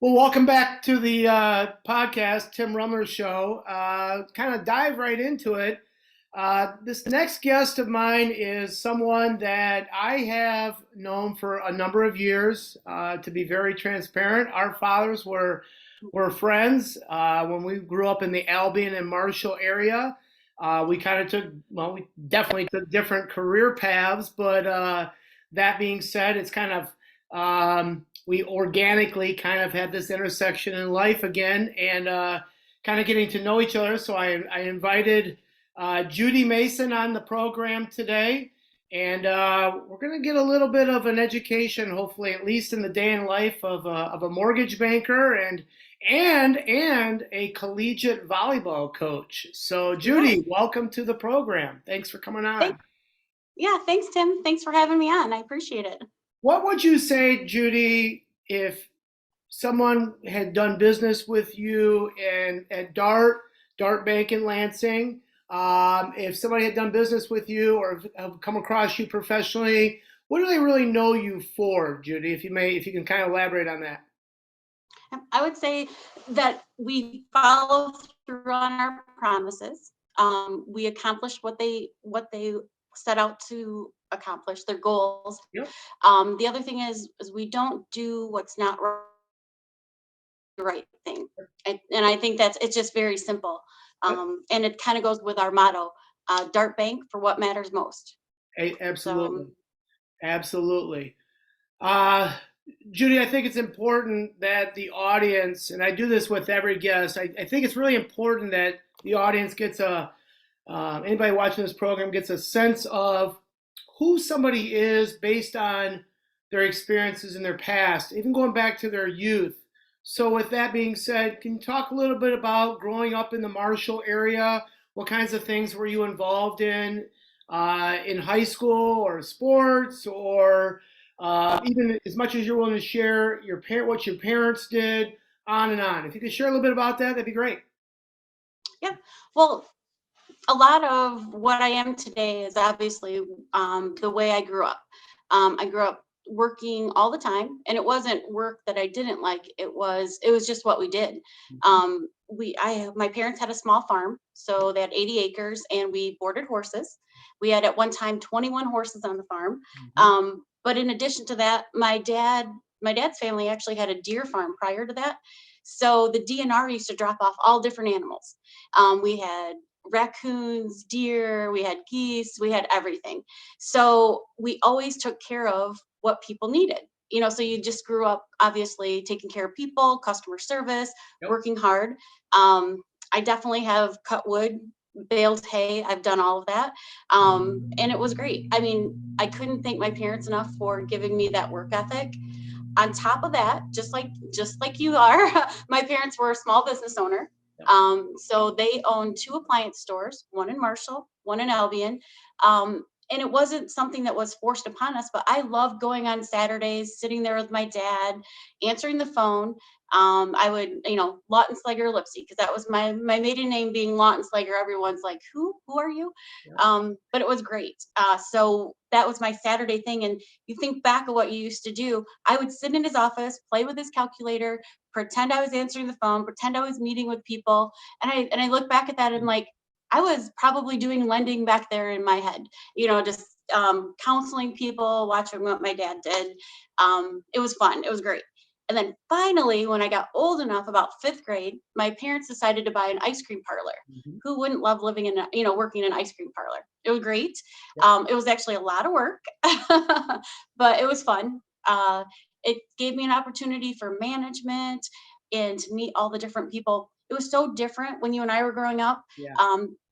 Well, welcome back to the podcast, Tim Rumler's show. Kind of dive right into it. This next guest of mine is someone that I have known for a number of years. To be very transparent, our fathers were friends when we grew up in the Albion and Marshall area. We kind of took, well, we definitely took different career paths, but that being said, it's kind of we organically kind of had this intersection in life again and kind of getting to know each other. So I invited Judy Mason on the program today. And we're going to get a little bit of an education, hopefully, at least in the day in life of a mortgage banker and a collegiate volleyball coach. So, Yes. Judy, welcome to the program. Thanks for coming Thank, on. yeah. Thanks, Tim. Thanks for having me on. I appreciate it. What would you say, Judy, if someone had done business with you at Dart Bank in Lansing? If somebody had done business with you or have come across you professionally, what do they really know you for, Judy? If you can kind of elaborate on that. I would say that we follow through on our promises. We accomplish what they set out to accomplish, their goals. Yep. The other thing is we don't do what's not the right thing, and I think it's just very simple. Yep. And it kind of goes with our motto, Dart Bank for what matters most. So Absolutely. Absolutely. Uh, Judy, I think it's important that the audience, and I do this with every guest, I think it's really important that the audience gets anybody watching this program gets a sense of who somebody is based on their experiences in their past, even going back to their youth. So, with that being said, can you talk a little bit about growing up in the Marshall area? What kinds of things were you involved in high school or sports, or even as much as you're willing to share what your parents did, on and on. If you could share a little bit about that, that'd be great. yeah, well, a lot of what I am today is obviously the way I grew up. I grew up working all the time, and it wasn't work that I didn't like. It was just what we did. My parents had a small farm, so they had 80 acres, and we boarded horses. We had at one time 21 horses on the farm. Mhm. But in addition to that, my dad's family actually had a deer farm prior to that. So the DNR used to drop off all different animals. We had raccoons, deer, we had geese, we had everything. So we always took care of what people needed. So you just grew up obviously taking care of people, customer service, Yep. working hard. Um, I definitely have cut wood, baled hay. I've done all of that. And it was great. I mean, I couldn't thank my parents enough for giving me that work ethic. On top of that, just like you are, my parents were a small business owner. Yep. So they owned two appliance stores, one in Marshall, one in Albion. And it wasn't something that was forced upon us, but I loved going on Saturdays, sitting there with my dad, answering the phone. I would, Lawton Slager Lipsy, because that was my maiden name being Lawton Slager. Everyone's like, who are you? Yep. But it was great. So that was my Saturday thing. And you think back of what you used to do, I would sit in his office, play with his calculator, pretend I was answering the phone, pretend I was meeting with people. And I look back at that and like, I was probably doing lending back there in my head, just counseling people, watching what my dad did. It was fun. It was great. And then finally, when I got old enough, about fifth grade, my parents decided to buy an ice cream parlor. Mhm. Who wouldn't love living working in an ice cream parlor? It was great. Yep. It was actually a lot of work, but it was fun. It gave me an opportunity for management and to meet all the different people. It was so different when you and I were growing up. Yeah.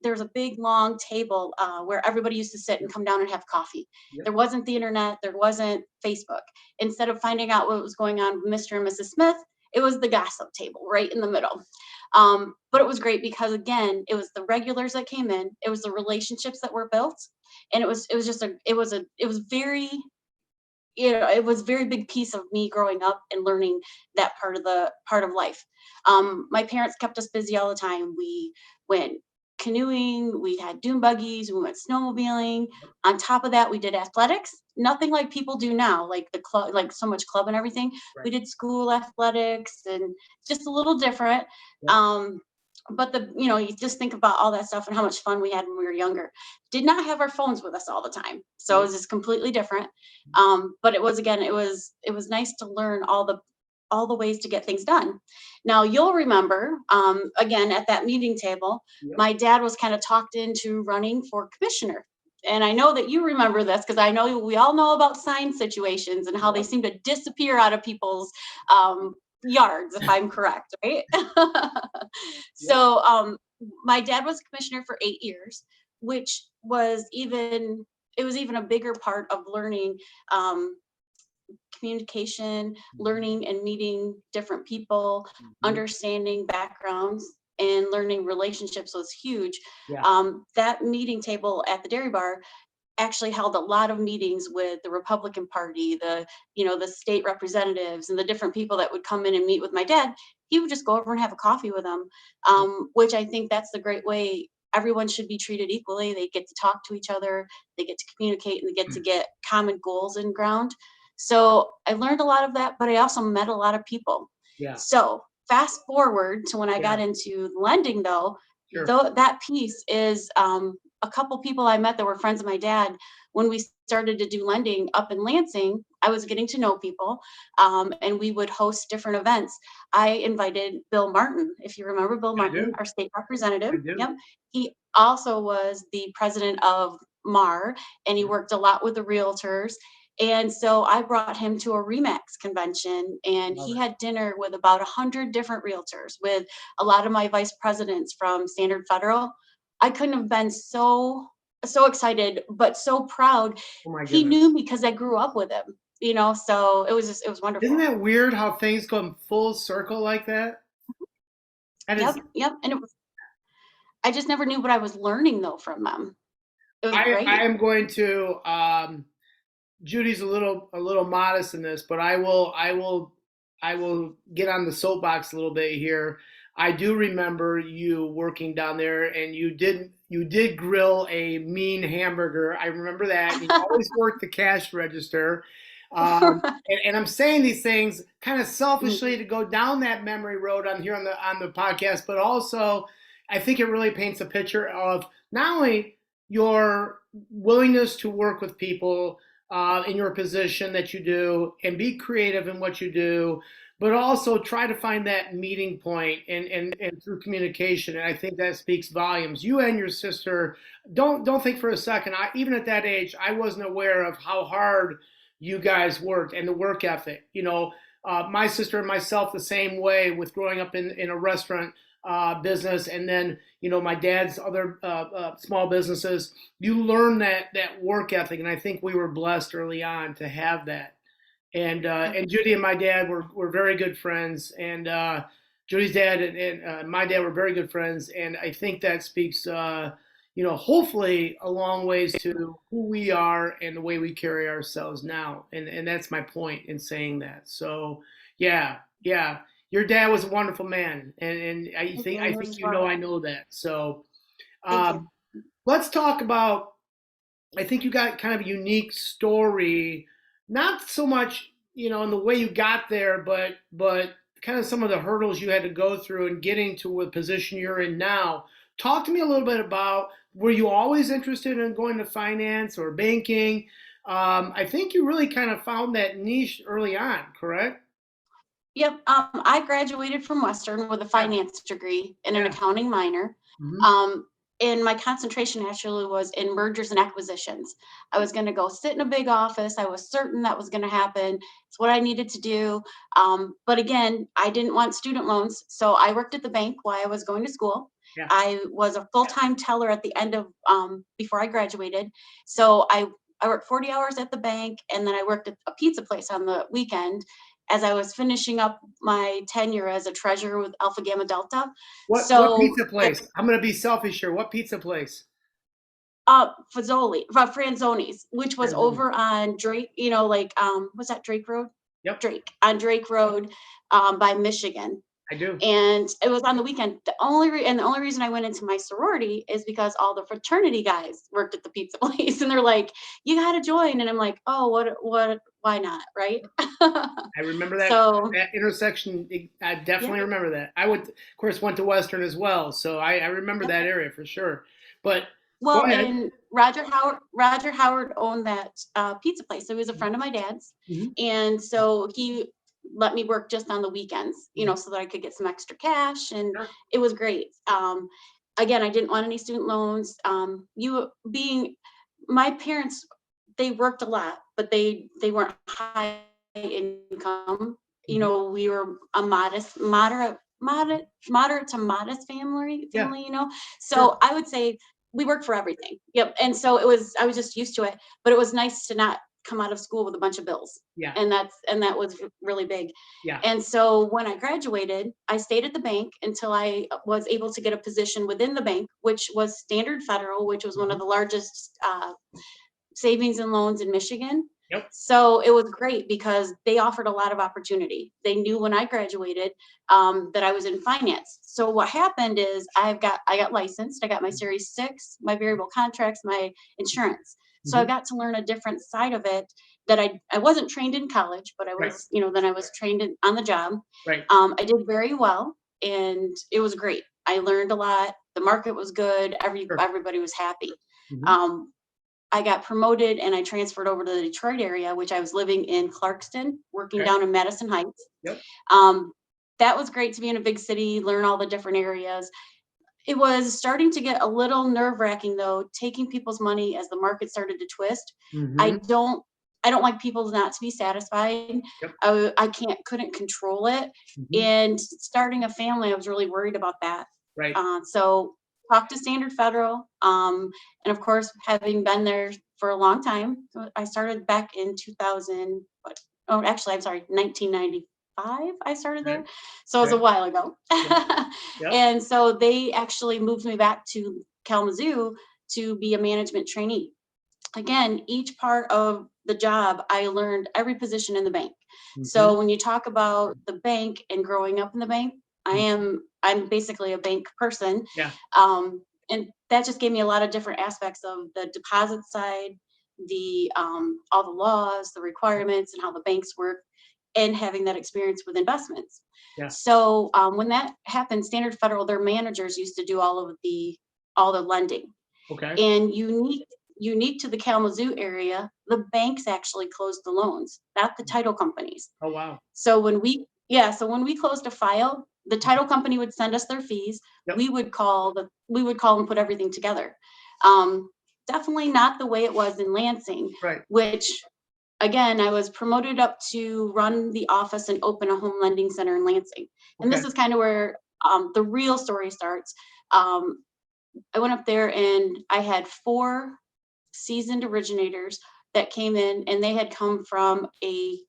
There was a big long table where everybody used to sit and come down and have coffee. Yep. There wasn't the internet, there wasn't Facebook. Instead of finding out what was going on with Mr. and Mrs. Smith, it was the gossip table right in the middle. But it was great because again, it was the regulars that came in, it was the relationships that were built, and it was a very big piece of me growing up and learning that part of life. My parents kept us busy all the time. We went canoeing, we had dune buggies, we went snowmobiling. On top of that, we did athletics. Nothing like people do now, like the club, like so much club and everything. Right. We did school athletics and just a little different. Yep. But you just think about all that stuff and how much fun we had when we were younger. Did not have our phones with us all the time, so it was just completely different. But it was, again, it was nice to learn all the ways to get things done. Now you'll remember, again, at that meeting table, Yep. my dad was kind of talked into running for commissioner. And I know that you remember this because I know we all know about sign situations and how they seem to disappear out of people's yards, if I'm correct, right? So my dad was commissioner for 8 years, which was even a bigger part of learning communication, learning and meeting different people, understanding backgrounds, and learning relationships was huge. Yeah. That meeting table at the dairy bar actually held a lot of meetings with the Republican Party, the state representatives, and the different people that would come in and meet with my dad. He would just go over and have a coffee with them, which I think that's the great way. Everyone should be treated equally. They get to talk to each other, they get to communicate, and they get to get common goals in ground. So I learned a lot of that, but I also met a lot of people. Yeah. So fast forward to when I got into lending, though, Sure. that piece is a couple people I met that were friends of my dad. When we started to do lending up in Lansing, I was getting to know people, and we would host different events. I invited Bill Martin, if you remember Bill Martin, do. our state representative. I do. Yep. He also was the president of MAR, and he worked a lot with the realtors. And so I brought him to a Remax convention, and Love he it. had dinner with about 100 different realtors, with a lot of my vice presidents from Standard Federal. I couldn't have been so excited, but so proud. Oh my He goodness. knew me because I grew up with him, so it was wonderful. Isn't that weird how things go full circle like that? That is. Yep. And I just never knew what I was learning though from them. It was I great. am going to. Judy's a little modest in this, but I will get on the soapbox a little bit here. I do remember you working down there, and you did grill a mean hamburger. I remember that. You always worked the cash register. And I'm saying these things kind of selfishly to go down that memory road on here on the podcast, but also I think it really paints a picture of not only your willingness to work with people in your position that you do and be creative in what you do, but also try to find that meeting point and through communication. And I think that speaks volumes. You and your sister, don't think for a second. Even at that age, I wasn't aware of how hard you guys worked and the work ethic. My sister and myself the same way with growing up in a restaurant business, and then my dad's other small businesses. You learn that work ethic, and I think we were blessed early on to have that. And Judy and my dad were very good friends, and Judy's dad and my dad were very good friends, and I think that speaks hopefully a long ways to who we are and the way we carry ourselves now, and that's my point in saying that. So yeah. Your dad was a wonderful man, and I think I know that. So let's talk about. I think you got kind of a unique story, not so much in the way you got there, but kind of some of the hurdles you had to go through in getting to a position you're in now. Talk to me a little bit about, were you always interested in going to finance or banking? I think you really kind of found that niche early on, correct? Yep. I graduated from Western with a Yeah. finance degree and an Yeah. accounting minor. Mm-hmm. And my concentration actually was in mergers and acquisitions. I was going to go sit in a big office. I was certain that was going to happen. It's what I needed to do. But again, I didn't want student loans. So I worked at the bank while I was going to school. Yeah. I was a full-time teller at the end of before I graduated. So I worked 40 hours at the bank, and then I worked at a pizza place on the weekend as I was finishing up my tenure as a treasurer with Alpha Gamma Delta. What So pizza place? I'm gonna be selfish here. What pizza place? Franzoni's, which was over on Drake, what's that, Drake Road? Yep. On Drake Road, by Michigan. I do. And it was on the weekend. The only reason I went into my sorority is because all the fraternity guys worked at the pizza place, and they're like, "You got to join," and I'm like, "Oh, why not?" Right? I remember So that intersection. I yeah, definitely remember that. I went, of course, went to Western as well, so I remember yep. that area for sure. But go Well, ahead. and Roger Howard owned that pizza place. So he was a friend of my dad's, Mhm. and so he let me work just on the weekends, Mhm. so that I could get some extra cash, and Sure. it was great. Again, I didn't want any student loans. You being My parents, they worked a lot, but they weren't high income. Mhm. We were a moderate to modest family. Yeah. So Sure. I would say we worked for everything. Yep. And so I was just used to it, but it was nice to not come out of school with a bunch of bills. Yeah. And that was really big. Yeah. And so when I graduated, I stayed at the bank until I was able to get a position within the bank, which was Standard Federal, which was one of Mhm. the largest savings and loans in Michigan. Yep. So it was great because they offered a lot of opportunity. They knew when I graduated that I was in finance. So what happened is I got licensed. I got my Series 6, my variable contracts, my insurance. So I Mhm. got to learn a different side of it that I wasn't trained in college, but I Right. was, then I was trained on the job. Right. I did very well, and it was great. I learned a lot. The market was good. Sure. Everybody was happy. Mhm. Um, I got promoted and I transferred over to the Detroit area, which I was living in Clarkston, working Okay. down in Madison Heights. Yep. Um, that was great to be in a big city, learn all the different areas. It was starting to get a little nerve wracking though, taking people's money as the market started to twist. I Mhm. don't, I don't like people not to be satisfied. Yep. I couldn't control it. Mhm. And starting a family, I was really worried about that. Right. So talked to Standard Federal. And of course, having been there for a long time, I started back in 2000, oh, actually, I'm sorry, 1995, I started Okay. there. So it was a Okay. while ago. Yep. Yep. And so they actually moved me back to Kalamazoo to be a management trainee. Again, each part of the job, I learned every position in the bank. Mhm. So when you talk about the bank and growing up in the bank, Mhm. I'm basically a bank person. Yeah. And that just gave me a lot of different aspects of the deposit side, the all the laws, the Yep. requirements, and how the banks work, and having that experience with investments. Yeah. So when that happened, Standard Federal, their managers used to do all the lending. Okay. And unique to the Kalamazoo area, the banks actually closed the loans, not the title companies. Oh, wow. So when we closed a file, the title company would send us their fees. Yep. We would call and put everything together. Um, Definitely not the way it was in Lansing, Right. which again, I was promoted up to run the office and open a home lending center in Lansing. And Okay. this is kind of where the real story starts. Um, I went up there and I had four seasoned originators that came in, and they had come from a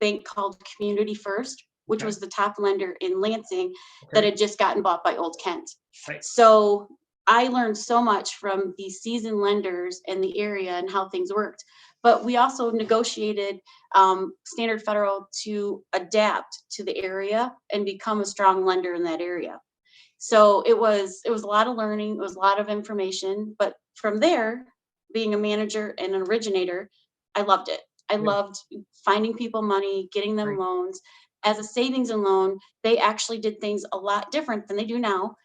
bank called Community First, which Okay. was the top lender in Lansing that Okay. had just gotten bought by Old Kent. Right. So I learned so much from these seasoned lenders in the area and how things worked. But we also negotiated Standard Federal to adapt to the area and become a strong lender in that area. So it was a lot of learning, it was a lot of information, but from there, being a manager and an originator, I loved it. I Yeah. loved finding people money, getting them Right. loans. As a savings and loan, they actually did things a lot different than they do now.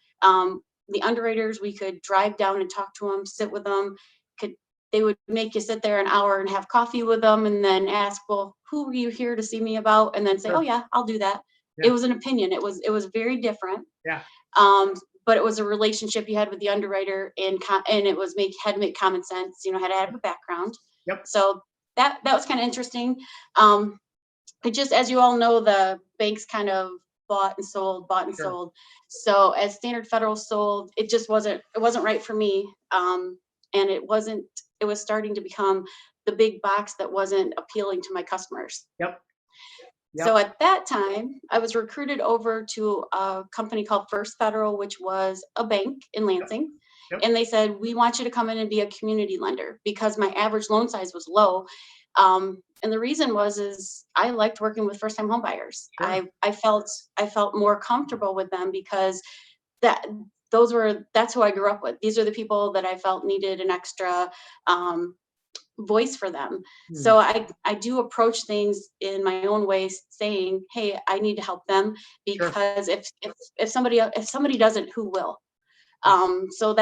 The underwriters, we could drive down and talk to them, sit with them. Could They would make you sit there an hour and have coffee with them, and then ask, "Well, who were you here to see me about?" And then say, "Oh Sure. yeah, I'll do that." It Yeah. was an opinion. It was very different. Yeah. um, but it was a relationship you had with the underwriter, and it was had to make common sense. Had to have a background. Yep. So that was kind of interesting. It just, as you all know, the banks kind of bought and Sure. sold. So as Standard Federal sold, it wasn't right for me. And it was starting to become the big box that wasn't appealing to my customers. Yep. So Yep. at that time, I was recruited over to a company called First Federal, which was a bank in Yep. Lansing. Yep. And they said, "We want you to come in and be a community lender," because my average loan size was low. And the reason is I liked working with first time home buyers. Sure. I felt more comfortable with them because that that's who I grew up with. These are the people that I felt needed an extra um, voice for them. Hmm. So I do approach things in my own way, saying, "Hey, I need to help them Sure. because if somebody doesn't, who will?" Yeah. So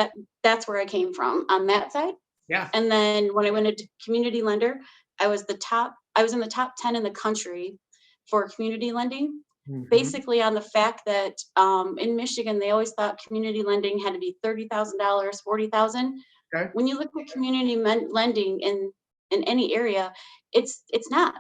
that's where I came from on that side. Yeah. And then when I went into community lender, I was in the top 10 in the country for community lending. Hmm. Basically on the fact that in Michigan, they always thought community lending had to be $30,000, 40,000. Okay. When you look at lending in any area, it's not.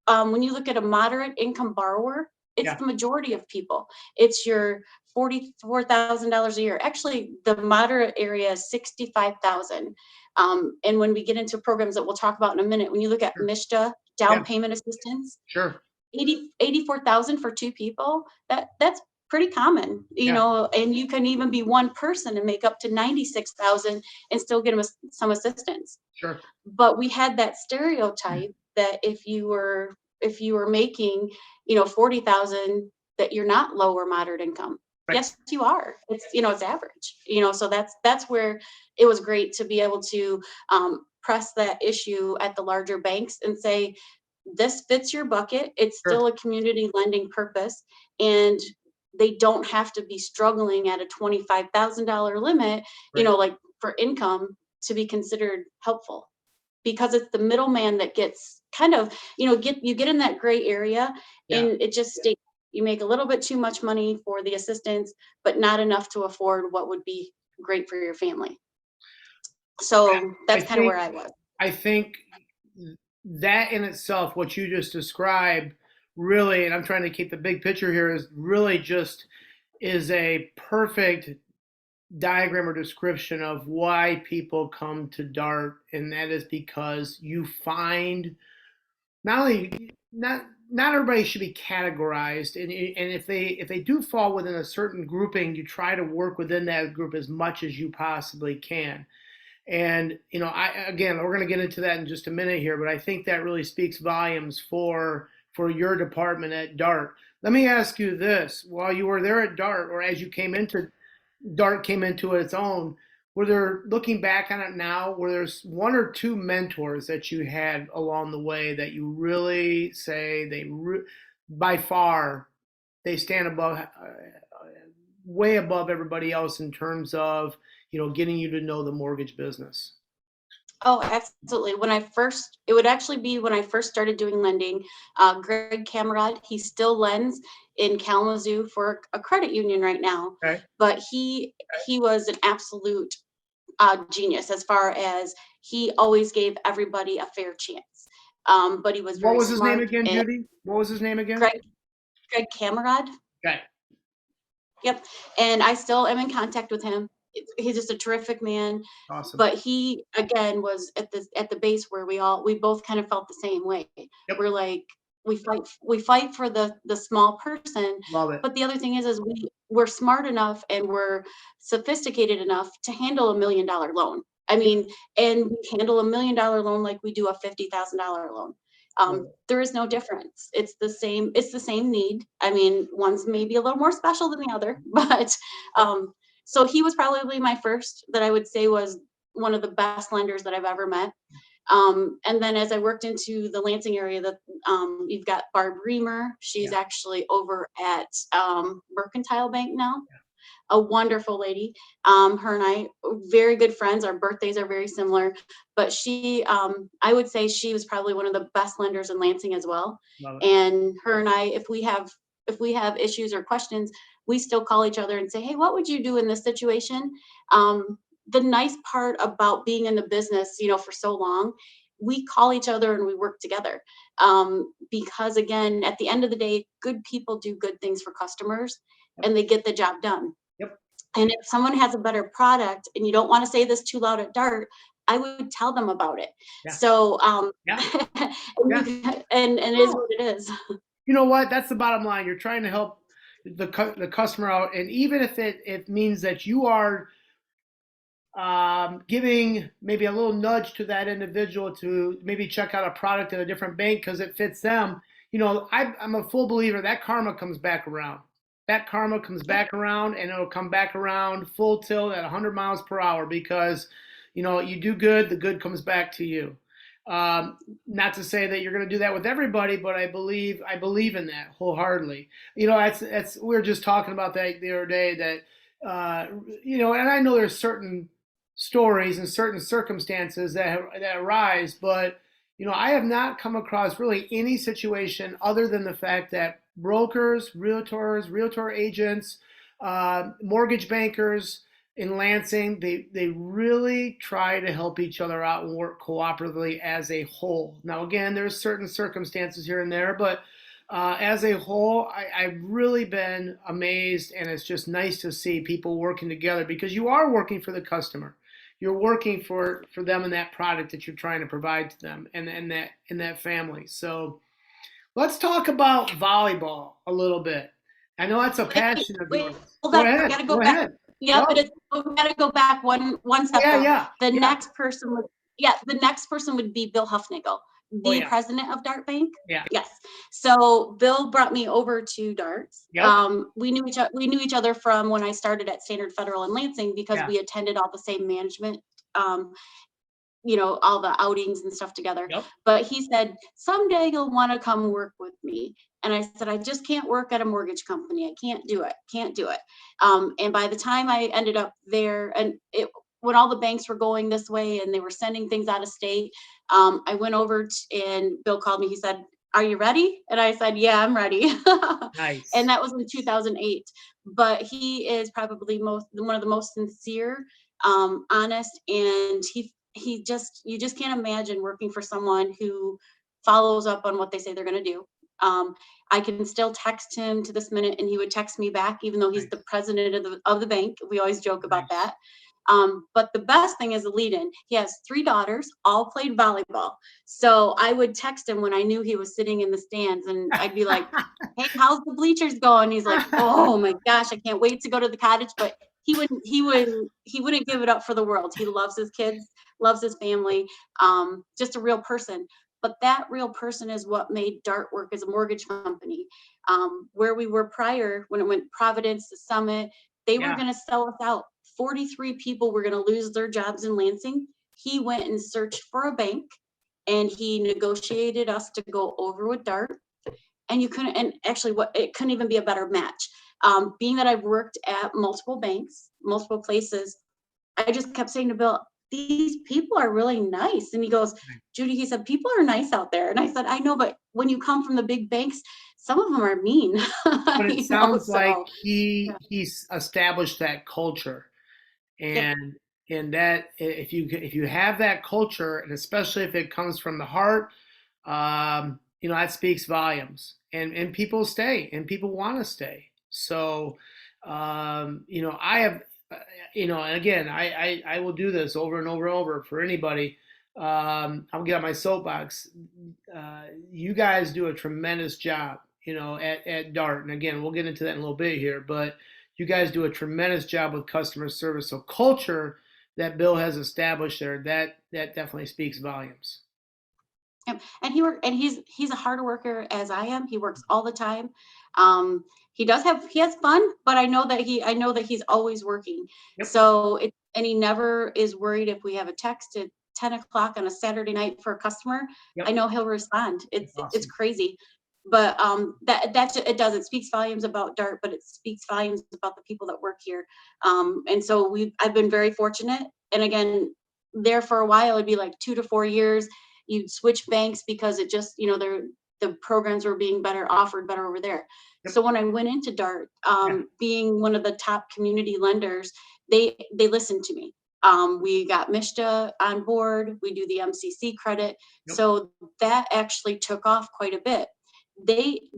When you look at a moderate income borrower, it's Yeah. the majority of people. It's your $44,000 a year. Actually, the moderate area is 65,000. And when we get into programs that we'll talk about in a minute, when you look at Sure. MISHDA, Yeah. down payment assistance, Sure. 84,000 for two people, that's pretty common, Yeah. and you can even be one person and make up to 96,000 and still get them some assistance. Sure. But we had that stereotype that if you were making, 40,000, that you're not low or moderate income. Right. Yes, you are. It's average. So that's where it was great to be able to press that issue at the larger banks and say, this fits your bucket. It's Sure. still a community lending purpose, and they don't have to be struggling at a $25,000 limit, Right. like for income to be considered helpful, because it's the middleman that gets kind of, you get in that gray area, Yeah. and it just stays. You make a little bit too much money for the assistance, but not enough to afford what would be great for your family. So I that's kind of think where I was. I think that in itself, what you just described, really, and I'm trying to keep the big picture here, is really just is a perfect diagram or description of why people come to Dart, and that is because you find not only not everybody should be categorized, and if they do fall within a certain grouping, you try to work within that group as much as you possibly can. And we're going to get into that in just a minute here, but I think that really speaks volumes for your department at Dart. Let me ask you this: while you were there at Dart, or as you came into Dart came into its own, were there, looking back on it now, were there one or two mentors that you had along the way that you really say by far they stand above, way above everybody else in terms of getting you to know the mortgage business? Oh, absolutely. It would actually be when I first started doing lending. Greg Camerad, he still lends in Kalamazoo for a credit union right now, Okay. but he was an absolute genius as far as he always gave everybody a fair chance. But he was What very was his name smart. again, And Judy? What was his name again? Greg Camerad. Okay. Yep. And I still am in contact with him. He's just a terrific man. Awesome. But he again was at the base where we both kind of felt the same way. Yep. We're like, we fight for the small person. Love it. But the other thing is we're smart enough and we're sophisticated enough to handle $1 million loan. I mean, and we handle $1 million loan like we do a $50,000 loan. Love it. There is no difference. It's the same need. I mean, one's maybe a little more special than the other, but so he was probably my first that I would say was one of the best lenders that I've ever met. And then as I worked into the Lansing area, you've got Barb Reamer. She's Yeah. actually over at Mercantile Bank now. A wonderful lady. Her and I very good friends. Our birthdays are very similar, but I would say she was probably one of the best lenders in Lansing as well. Love it. And her and I, if we have issues or questions, we still call each other and say, "Hey, what would you do in this situation?" The nice part about being in the business, for so long, we call each other and we work together. Because again, at the end of the day, good people do good things for customers and they get the job done. Yep. And if someone has a better product, and you don't want to say this too loud at Dart, I would tell them about it. Yeah. So, Yeah. and, Yeah. and it is what it is. You know what? That's the bottom line. You're trying to help the customer out, and even if it means that you are giving maybe a little nudge to that individual to maybe check out a product at a different bank because it fits them. I'm a full believer that karma comes back around. That karma comes Yep. back around, and it'll come back around full tilt at 100 miles per hour because, you do good, the good comes back to you. Not to say that you're going to do that with everybody, but I believe in that wholeheartedly. That's we were just talking about that the other day. And I know there's certain stories and certain circumstances that arise, but I have not come across really any situation other than the fact that brokers, realtors, realtor agents, mortgage bankers in Lansing, they really try to help each other out and work cooperatively as a whole. Now, again, there's certain circumstances here and there, but as a whole, I've really been amazed, and it's just nice to see people working together because you are working for the customer. You're working for them and that product that you're trying to provide to them and that family. So let's talk about volleyball a little bit. I know that's a Wait, passion of wait, yours. hold Go on. We ahead. gotta go Go back. ahead. Yeah, but Go. we gotta go back one step Yeah, though. yeah, The yeah. next person would, yeah, the next person would be Bill Huffnagel, Oh, the yeah. president of Dart Bank. Yeah. Yes. So Bill brought me over to Darts. Yep. We knew each other from when I started at Standard Federal in Lansing because Yeah. we attended all the same management, um, all the outings and stuff together. Yep. But he said, someday you'll want to come work with me. And I said, I just can't work at a mortgage company. I can't do it. Can't do it. And by the time I ended up there, when all the banks were going this way and they were sending things out of state, I went over and Bill called me. He said, are you ready? And I said, yeah, I'm ready. And Nice. that was in 2008. But he is probably one of the most sincere, honest, and you just can't imagine working for someone who follows up on what they say they're going to do. I can still text him to this minute and he would text me back, even though he's the Nice. president of the bank. We always joke about Nice. that. But the best thing is the lead in. He has 3 daughters, all played volleyball. So I would text him when I knew he was sitting in the stands and I'd be like, hey, how's the bleachers going? He's like, oh my gosh, I can't wait to go to the cottage. But he wouldn't give it up for the world. He loves his kids, loves his family, just a real person. But that real person is what made Dart work as a mortgage company. Where we were prior, when it went Providence to Summit, they were Yeah. going to sell us out. 43 people were going to lose their jobs in Lansing. He went and searched for a bank and he negotiated us to go over with Dart. And you couldn't, and actually, it couldn't even be a better match. Being that I've worked at multiple banks, multiple places, I just kept saying to Bill, these people are really nice. And he goes, Judy, he said, people are nice out there. And I said, I know, but when you come from the big banks, some of them are mean. But it sounds like So yeah. he's established that culture. Yep. And that if you have that culture, and especially if it comes from the heart, that speaks volumes. And people stay, and people want to stay. So, I have, and again, I will do this over and over and over for anybody. I'll get on my soapbox. You guys do a tremendous job, at Dart. And again, we'll get into that in a little bit here, but you guys do a tremendous job with customer service. So culture that Bill has established there, that definitely speaks volumes. Yep. And he's a harder worker as I am. He works all the time. He has fun, but I know that he's always working. Yep. And he never is worried if we have a text at 10 o'clock on a Saturday night for a customer. I Yep. know he'll respond. That's It's awesome. crazy. But it does. It speaks volumes about Dart, but it speaks volumes about the people that work here. And so I've been very fortunate. And again, there for a while, it'd be like 2 to 4 years. You'd switch banks because it just, the programs were being offered better over there. Yep. So when I went into Dart, Yeah. being one of the top community lenders, they listened to me. We got Mishta on board. We do the MCC credit. Yep. So that actually took off quite a bit.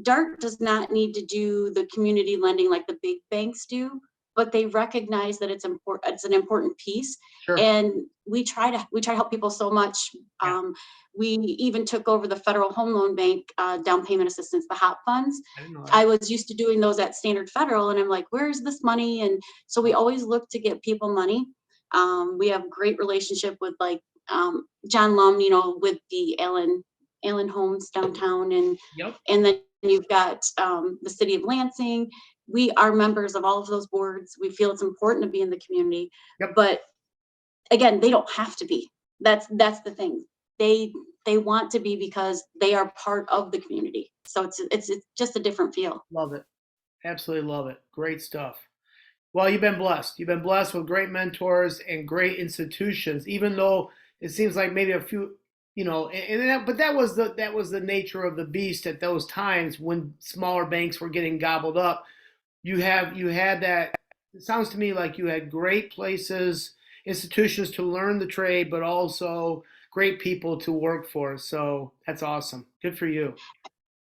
Dart does not need to do the community lending like the big banks do, but they recognize that it's important. It's an important piece, Sure. and we try to help people so much. Yeah. We even took over the Federal Home Loan Bank down payment assistance, the HOP funds. I didn't know I that. was used to doing those at Standard Federal, and I'm like, where's this money? And so we always look to get people money. We have great relationship with like John Lum, with the Allen homes downtown, Yep. and then you've got the city of Lansing. We are members of all of those boards. We feel it's important to be in the community, Yep. but again, they don't have to be. That's the thing. They want to be because they are part of the community. So it's just a different feel. Love it. Absolutely love it. Great stuff. Well, you've been blessed. You've been blessed with great mentors and great institutions, even though it seems like maybe a few, but that was the nature of the beast at those times when smaller banks were getting gobbled up. You had that. It sounds to me like you had great places, institutions to learn the trade, but also great people to work for. So that's awesome. Good for you.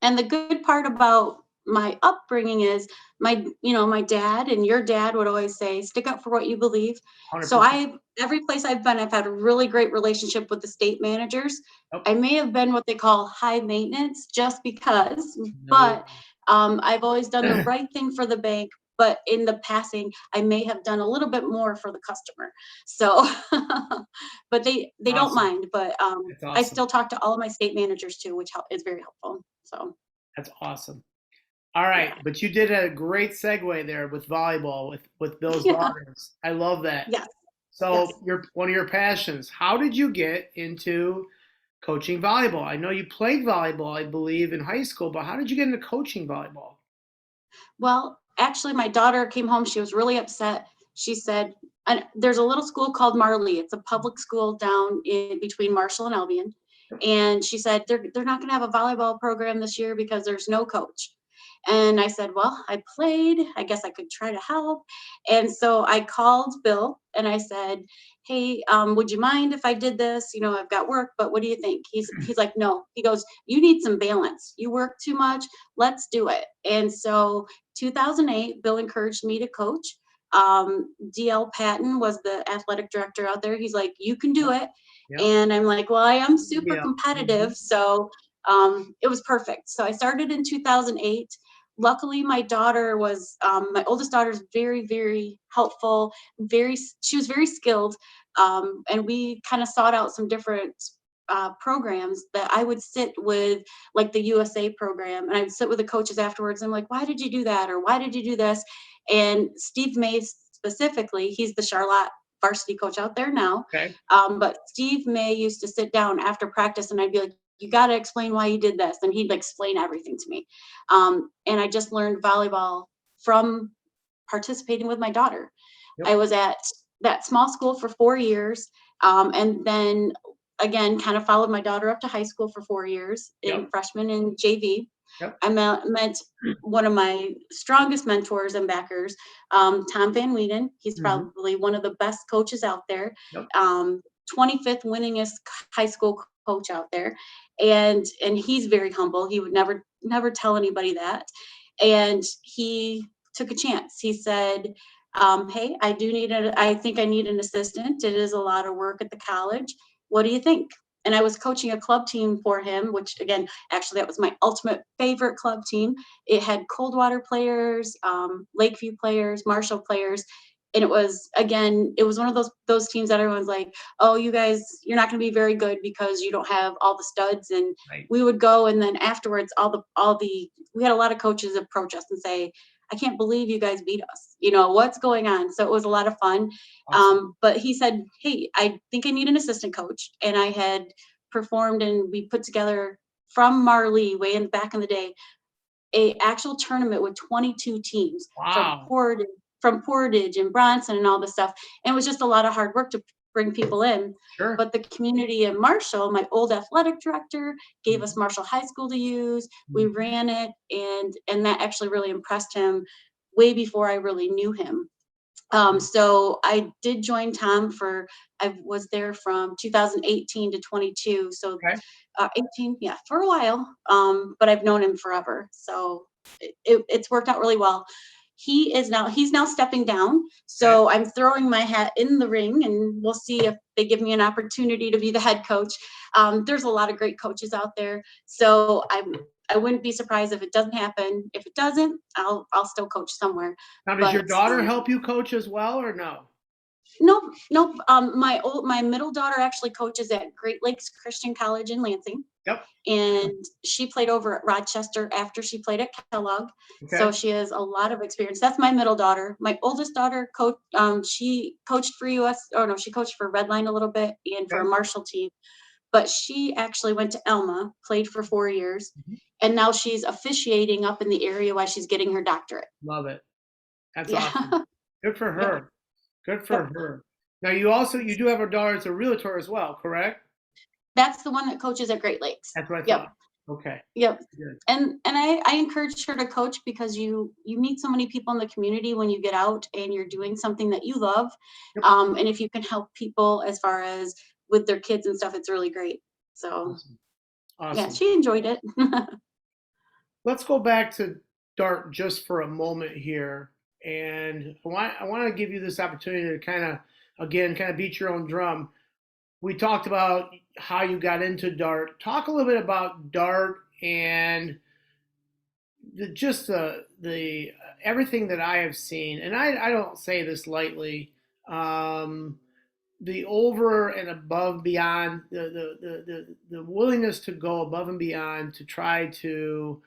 And the good part about my upbringing is my dad and your dad would always say, stick up for what you believe. So 100%. every place I've been, I've had a really great relationship with the state managers. Nope. I may have been what they call high maintenance just because, No. but I've always done the right thing for the bank. But in the passing, I may have done a little bit more for the customer. So, but they don't Awesome. mind. But That's I awesome. still talk to all of my state managers too, which is very helpful. So. That's awesome. All right, but you did a great segue there with volleyball with Bill's Yeah. daughters. I love that. Yes. So Yes. one of your passions. How did you get into coaching volleyball? I know you played volleyball, I believe, in high school, but how did you get into coaching volleyball? Well, actually, my daughter came home. She was really upset. She said, and there's a little school called Marley. It's a public school down in between Marshall and Albion. And she said, they're not going to have a volleyball program this year because there's no coach. And I said, well, I played. I guess I could try to help. And so I called Bill and I said, hey, would you mind if I did this? I've got work, but what do you think? He's like, no. He goes, you need some balance. You work too much. Let's do it. And so 2008, Bill encouraged me to coach. DL Patton was the athletic director out there. He's like, you can do Yep. it. Yep. And I'm like, well, I am super Yeah. Mhm. competitive. So it was perfect. So I started in 2008. Luckily, my oldest daughter is very, very helpful. She was very skilled. And we kind of sought out some different programs that I would sit with, like the USA program, and I would sit with the coaches afterwards. And I'm like, why did you do that? Or why did you do this? And Steve May specifically, he's the Charlotte varsity coach out there now. Okay. But Steve May used to sit down after practice and I'd be like, you got to explain why you did this. And he'd explain everything to me. And I just learned volleyball from participating with my daughter. Yep. I was at that small school for 4 years. And then again, kind of followed my daughter up to high school for 4 years in Yep. freshman and JV. Yep. I met one of my strongest mentors and backers, Tom Van Wieden. He's Mhm. probably one of the best coaches out there. Yep. 25th winningest high school coach out there, and he's very humble. He would never tell anybody that, and he took a chance. He said, "Hey, I think I need an assistant. It is a lot of work at the college. What do you think?" And I was coaching a club team for him, which again, actually, that was my ultimate favorite club team. It had Coldwater players, Lakeview players, Marshall players. And it was one of those teams that everyone's like, oh, you guys, you're not going to be very good because you don't have all the studs. And Right. we would go, and then afterwards, we had a lot of coaches approach us and say, I can't believe you guys beat us. What's going on? So it was a lot of fun. Awesome. But he said, hey, I think I need an assistant coach. And I had performed, and we put together from Marley way in back in the day, a actual tournament with 22 teams Wow. from Portage and Bronson and all this stuff. And it was just a lot of hard work to bring people in. Sure. But the community in Marshall, my old athletic director gave us Mhm. Marshall High School to use. We Mhm. ran it, and that actually really impressed him way before I really knew him. So I did join Tom I was there from 2018 to 22. So Okay. 18, yeah, for a while. But I've known him forever. So it's worked out really well. He's now stepping down. Okay. So I'm throwing my hat in the ring, and we'll see if they give me an opportunity to be the head coach. There's a lot of great coaches out there. So I wouldn't be surprised if it doesn't happen. If it doesn't, I'll still coach somewhere. Now, does your But daughter help you coach as well, or no? Nope, nope. My middle daughter actually coaches at Great Lakes Christian College in Lansing, Yep. and she played over at Rochester after she played at Kellogg. Okay. So she has a lot of experience. That's my middle daughter. My oldest daughter she coached for US, or no, she coached for Redline a little bit and for a Okay. Marshall team, but she actually went to Elma, played for 4 years, Mhm. and now she's officiating up in the area while she's getting her doctorate. Love it. That's Yeah. awesome. Good for Yep. her. Good for Yep. her. Now you do have a daughter as a realtor as well, correct? That's the one that coaches at Great Lakes. That's what I Yep. thought. Okay. Yep. Good. And I encourage her to coach because you meet so many people in the community when you get out and you're doing something that you love. Yep. And if you can help people as far as with their kids and stuff, it's really great. So Awesome. yeah, Awesome. she enjoyed it. Let's go back to Dart just for a moment here, and I want to give you this opportunity to kind of beat your own drum. We talked about how you got into Dart. Talk a little bit about Dart and just the everything that I have seen, and I don't say this lightly. Um, the over and above beyond the willingness to go above and beyond to try to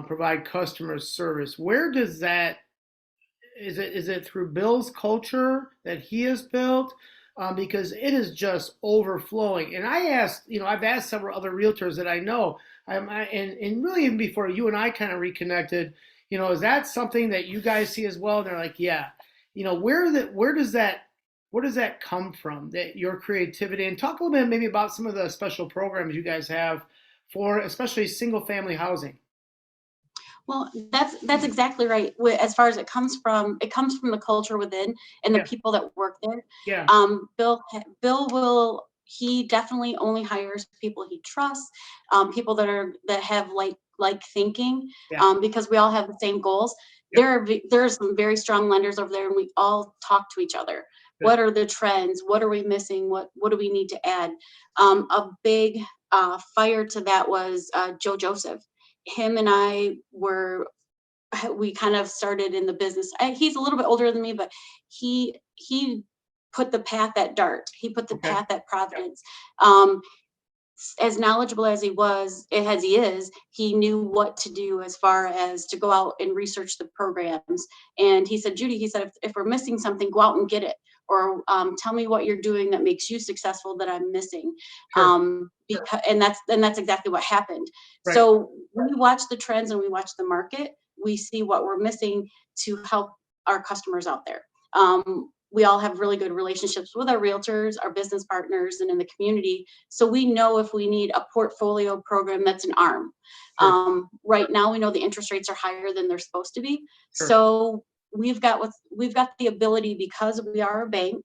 provide customer service. Where does that is it through Bill's culture that he has built? Because it is just overflowing. And I've asked several other realtors that I know, and really even before you and I kind of reconnected, is that something that you guys see as well? And they're like, yeah. Where does that come from? That your creativity, and talk a little bit maybe about some of the special programs you guys have for especially single family housing. Well, that's exactly right. As far as it comes from the culture within and the Yeah, people that work there. yeah, Bill will he definitely only hires people he trusts, people that have like thinking, yeah, because we all have the same goals. yep, There are some very strong lenders over there, and we all talk to each other. good, What are the trends? What are we missing? What do we need to add? A big fire to that was Joe Joseph. Him and I we kind of started in the business. He's a little bit older than me, but he put the path at Dart. He put the okay, path at Providence. Um, as knowledgeable as he is, he knew what to do as far as to go out and research the programs. And he said, Judy, he said, if we're missing something, go out and get it, or tell me what you're doing that makes you successful that I'm missing. sure, And that's exactly what happened. right, So we watch the trends and we watch the market. We see what we're missing to help our customers out there. We all have really good relationships with our realtors, our business partners, and in the community. So we know if we need a portfolio program that's an ARM. sure, Right now, we know the interest rates are higher than they're supposed to be. sure, So we've got the ability, because we are a bank,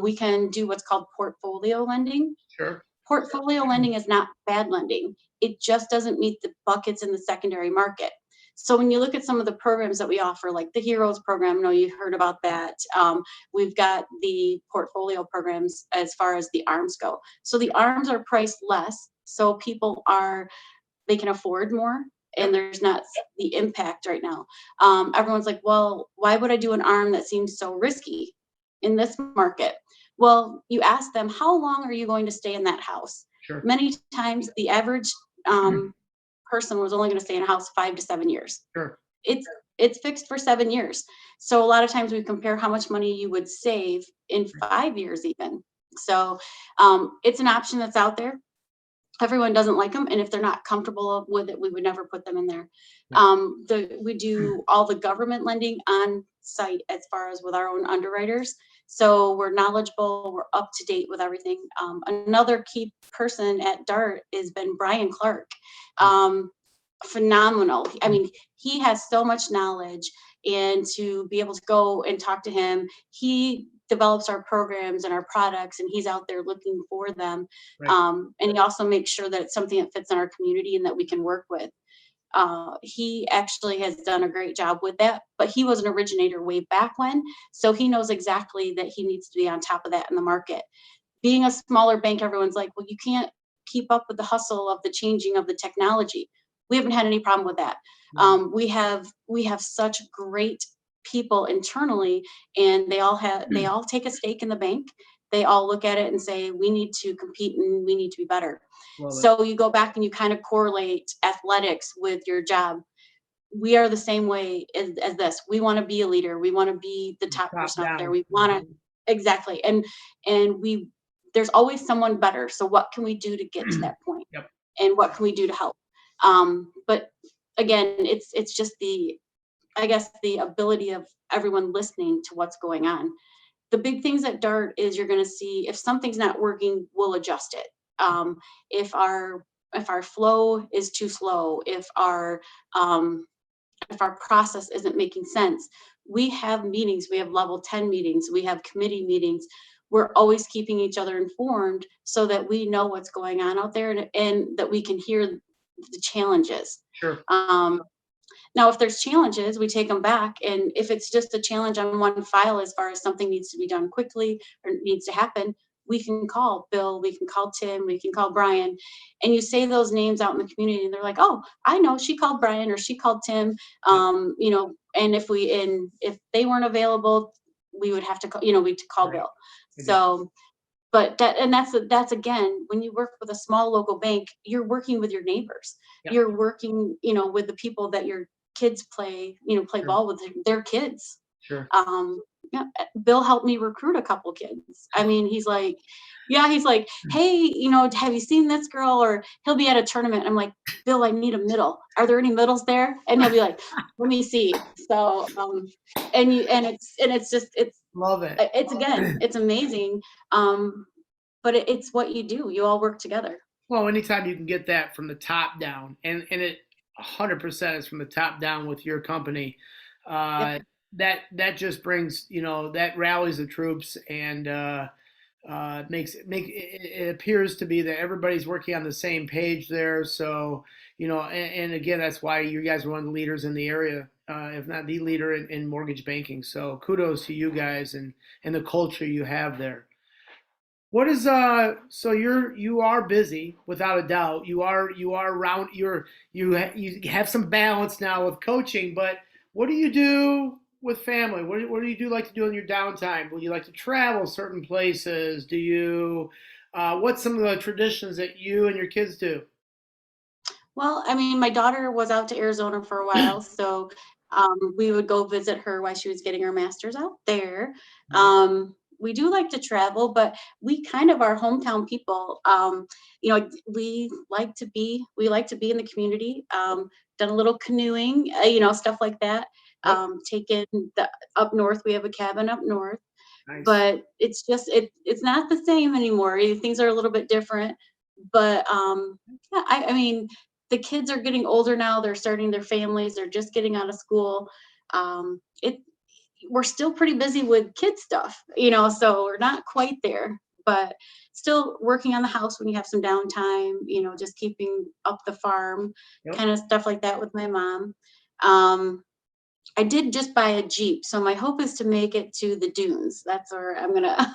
we can do what's called portfolio lending. sure, Portfolio lending is not bad lending. It just doesn't meet the buckets in the secondary market. So when you look at some of the programs that we offer, like the Heroes program, I know you've heard about that. We've got the portfolio programs as far as the ARMs go. So the ARMs are priced less, so they can afford more, and yep, there's not the impact right now. Everyone's like, well, why would I do an ARM that seems so risky in this market? Well, you ask them, how long are you going to stay in that house? sure, Many times, the average person was only going to stay in a house 5 to 7 years. sure, It's it's fixed for 7 years. So a lot of times we compare how much money you would save in 5 years, even. So it's an option that's out there. Everyone doesn't like them, and if they're not comfortable with it, we would never put them in there. yeah, We do all the government lending on site as far as with our own underwriters, so we're knowledgeable, we're up to date with everything. Another key person at Dart has been Brian Clark. um, Phenomenal. I mean, he has so much knowledge, and to be able to go and talk to him, he develops our programs and our products, and he's out there looking for them. right, And he also makes sure that it's something that fits in our community and that we can work with. He actually has done a great job with that, but he was an originator way back when, so he knows exactly that he needs to be on top of that in the market. Being a smaller bank, everyone's like, well, you can't keep up with the hustle of the changing of the technology. We haven't had any problem with that. no, We have such great people internally, and they all take a stake in the bank. They all look at it and say, we need to compete and we need to be better. Love it. So you go back and you kind of correlate athletics with your job. We are the same way as this. We want to be a leader. We want to be the top Top person out there. down. We want to, exactly. And there's always someone better. So what can we do to get to that point? Yep. And what can we do to help? But again, it's just I guess the ability of everyone listening to what's going on. The big things at Dart is you're going to see if something's not working, we'll adjust it. If our flow is too slow, if our process isn't making sense, we have meetings. We have level 10 meetings. We have committee meetings. We're always keeping each other informed so that we know what's going on out there, and that we can hear the challenges. Sure. Now, if there's challenges, we take them back. And if it's just a challenge on one file, as far as something needs to be done quickly or needs to happen, we can call Bill, we can call Tim, we can call Brian. And you say those names out in the community, and they're like, oh, I know she called Brian or she called Tim. And if they weren't available, we would have to call, we'd call Right. Bill. So, but that's again, when you work with a small local bank, you're working with your neighbors. Yep. You're working, with the people that your kids play Sure. ball with their kids. Sure. Yeah, Bill helped me recruit a couple kids. I mean, he's like, hey, have you seen this girl? Or he'll be at a tournament. I'm like, Bill, I need a middle. Are there any middles there? And he'll be like, let me see. So, it's Love it. It's amazing. But it's what you do. You all work together. Well, anytime you can get that from the top down, and it 100% is from the top down with your company, Yep. that just brings, that rallies the troops, and it appears to be that everybody's working on the same page there. So, and again, that's why you guys are one of the leaders in the area, if not the leader in mortgage banking. So kudos to you guys and the culture you have there. What is so you are busy without a doubt. You are around you have some balance now with coaching, but what do you do with family? What do you like to do in your downtime? Would you like to travel certain places? Do you what's some of the traditions that you and your kids do? Well, I mean, my daughter was out to Arizona for a while, so we would go visit her while she was getting her master's out there. We do like to travel, but we kind of are hometown people. We like to be in the community. Done a little canoeing, stuff like that. Yep. Taken up north. We have a cabin up north, Nice. but it's just it's not the same anymore. Things are a little bit different. But yeah, I mean, the kids are getting older now. They're starting their families. They're just getting out of school. We're still pretty busy with kid stuff, so we're not quite there, but still working on the house when you have some downtime, just keeping up the farm, Yep. kind of stuff like that with my mom. I did just buy a Jeep, so my hope is to make it to the dunes. That's where I'm gonna.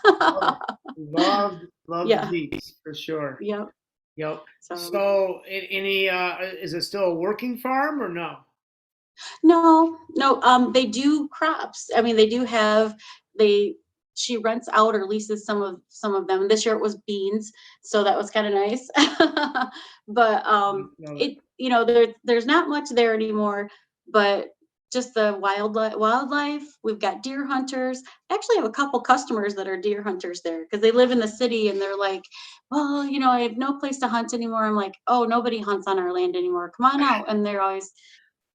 Love Yeah. the Jeeps for sure. Yep. Yep. So So, any is it still a working farm or no? no, they do crops. I mean, they do have they she rents out or leases some of them. This year it was beans, so that was kind of nice. But Love it. there's not much there anymore, but just the wildlife. We've got deer hunters. I actually have a couple customers that are deer hunters there because they live in the city and they're like, well, I have no place to hunt anymore. I'm like, oh, nobody hunts on our land anymore. Come on out. And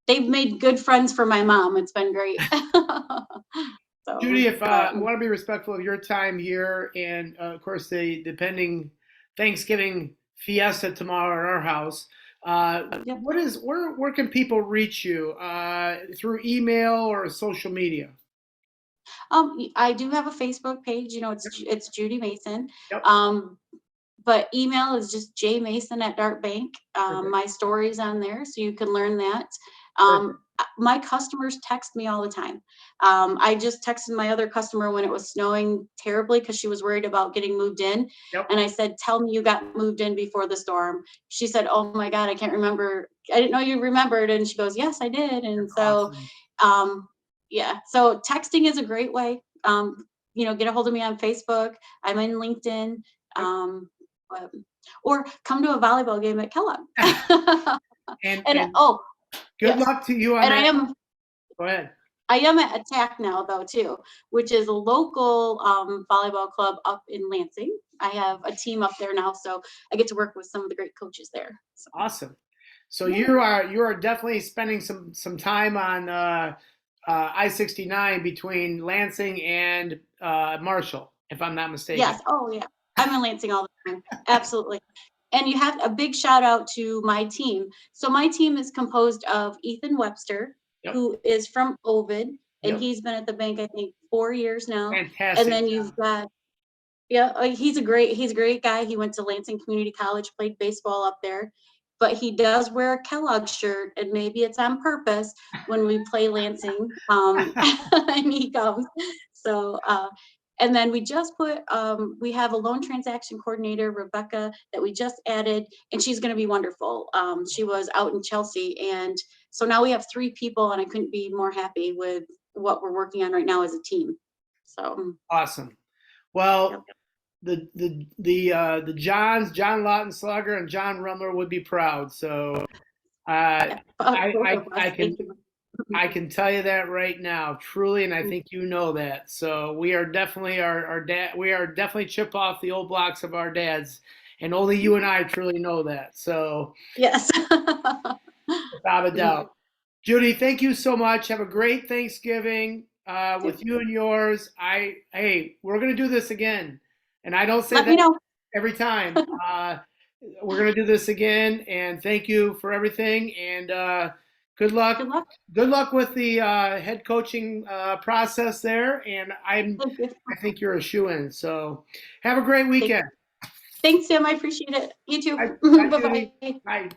they've made good friends for my mom. It's been great. Judy, if But I want to be respectful of your time here, and of course the pending Thanksgiving fiesta tomorrow at our house, yep. where can people reach you through email or social media? I do have a Facebook page. It's Judy Mason. Yep. But email is just jmason@dartbank. Perfect. My story's on there, so you can learn that. Perfect. My customers text me all the time. I just texted my other customer when it was snowing terribly because she was worried about getting moved in. Yep. And I said, tell me you got moved in before the storm. She said, oh my God, I can't remember. I didn't know you remembered. And she goes, yes, I did. And That's so awesome. um, Yeah. So texting is a great way. Get a hold of me on Facebook. I'm in LinkedIn. Yep. Um, or come to a volleyball game at Kellogg. And And oh, good yes. luck to you on And that. Go ahead. I am at Attack now though too, which is a local volleyball club up in Lansing. I have a team up there now, so I get to work with some of the great coaches there. So, Awesome. So yeah. you are definitely spending some time on I-69 between Lansing and Marshall, if I'm not mistaken. Yes. Oh yeah. I'm in Lansing all the time. Absolutely. And you have a big shout out to my team. So my team is composed of Ethan Webster, Yep. who is from Ovid, and Yep. he's been at the bank, I think, 4 years now. Fantastic. And then you've got, yeah, he's a great guy. He went to Lansing Community College, played baseball up there, but he does wear a Kellogg shirt, and maybe it's on purpose when we play Lansing, and he comes. So, and then we just we have a loan transaction coordinator, Rebecca, that we just added, and she's going to be wonderful. She was out in Chelsea, and so now we have 3 people, and I couldn't be more happy with what we're working on right now as a team. So awesome. Well, yep. The John Lautenslager and John Rumler would be proud. So I can tell you that right now, truly, and I think you know that. So we are definitely our dad. We are definitely chip off the old blocks of our dads, and only you and I truly know that. So yes, without a doubt. Judy, thank you so much. Have a great Thanksgiving with you and yours. Hey, we're gonna do this again, and I don't say Let me that know. every time. We're gonna do this again, and thank you for everything. And good luck. Good luck. Good luck with the head coaching process there. And I think you're a shoo-in. So have a great weekend. Thanks, Tim. I appreciate it. You too. Bye, Bye-bye. Judy. Bye.